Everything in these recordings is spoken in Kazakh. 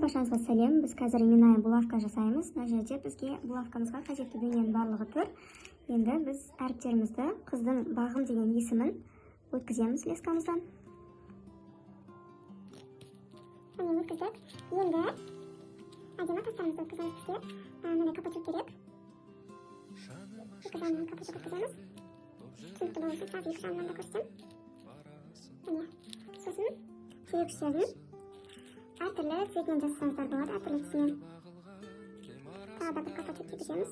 баршаңызға сәлем. Біз қазір именная булавка жасаймыз. Мына жерде бізге булавкамызға қажетті дүниенің барлығы тұр. Енді біз әріптерімізді қыздың бағым деген есімін өткіземіз лескамыздан. Міне өткіздік. Енді әдемі тастарымызды өткіземіз бізге. Мынандай капачок керек. Екі жағынан капачок өткіземіз. Түсінікті болсын, қазір екі жағынан да көрсем. Міне, сосын сүйекшілерін әртүрлі цветінен жасасаңыздар болады, әртүрлі түсінен. Тағы да бір капачок кигіземіз.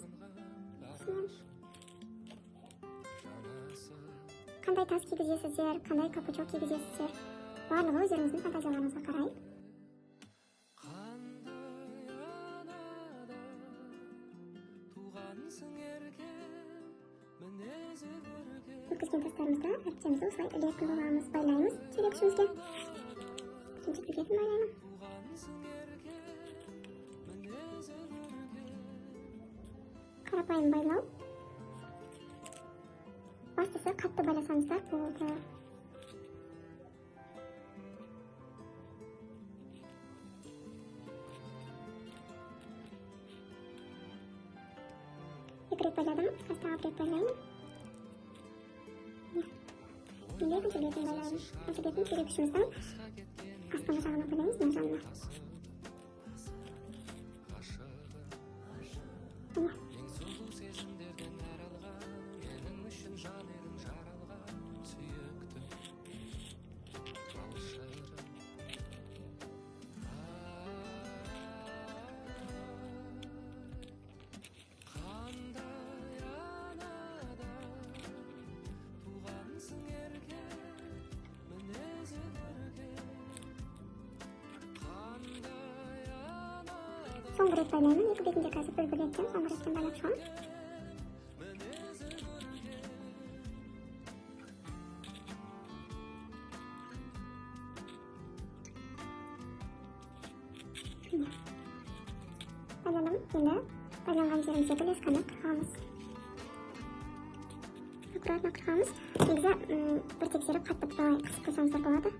Қандай тас кигізесіздер, қандай капачок кигізесіздер, барлығы өздеріңіздің фантазияларыңызға қарай. Өткізген тастарымызда әріптерімізді осылай ілетін боламыз, байлаймыз сүйекшімізге. Бірінші ілетін байлаймын. Қарапайым байлау. Бастысы қатты байласаңыздар болды. Екі рет байладым, қазір тағы рет байлаймын. Енді екінші бетін байлаймын. Екінші бетін сүйекшіміздің астыңғы жағына байлаймыз, мына жағына. Соңғы рет байлаймын, екі бетінде қазір бір еттім, соңғы реттен байлап шығамын. Байладым, енді байланған жеріміздегі лесканы қырғамыз. Аккуратно қырғамыз. Негізі бір тексеріп қатты былай қысып қойсаңыздар болады.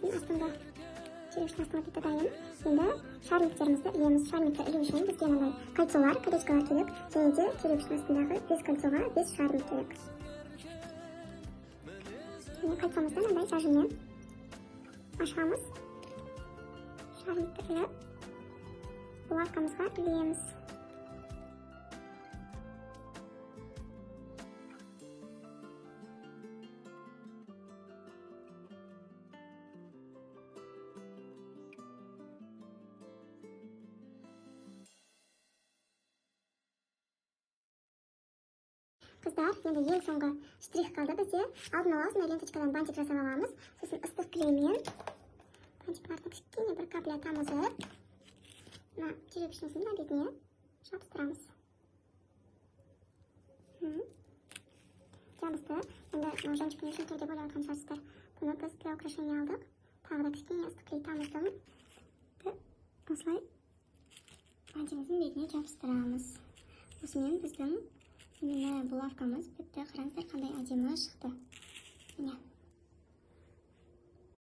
Астында черешня астына кетті дайын. Енді шарниктерімізді илеміз. Шарникті илеу үшін бізге мынандай кольцолар, колечкалар керек. Және де черешня астындағы 5 кольцоға 5 шарник керек. Және кольцомызды мынандай зажиммен ашамыз. Шарникті илеп булавкамызға илейміз. Қыздар, енді ең соңғы штрих қалды бізде. Алдын ала осындай ленточкадан бантик жасап аламыз. Сосын ыстық клеймен бантикларды кішкене бір капля тамызып, мына черепшіміздің бетіне жабыстырамыз. Жабысты. Енді жончикпен үшін түрде болып жатқан шығарсыздар. Бұны біз для украшения алдық. Тағы да кішкене ыстық клей тамыздым. Осылай бантигіміздің бетіне жабыстырамыз. Осымен біздің именная булавкамыз бітті. Қараңыздар, қандай әдемі шықты. Міне.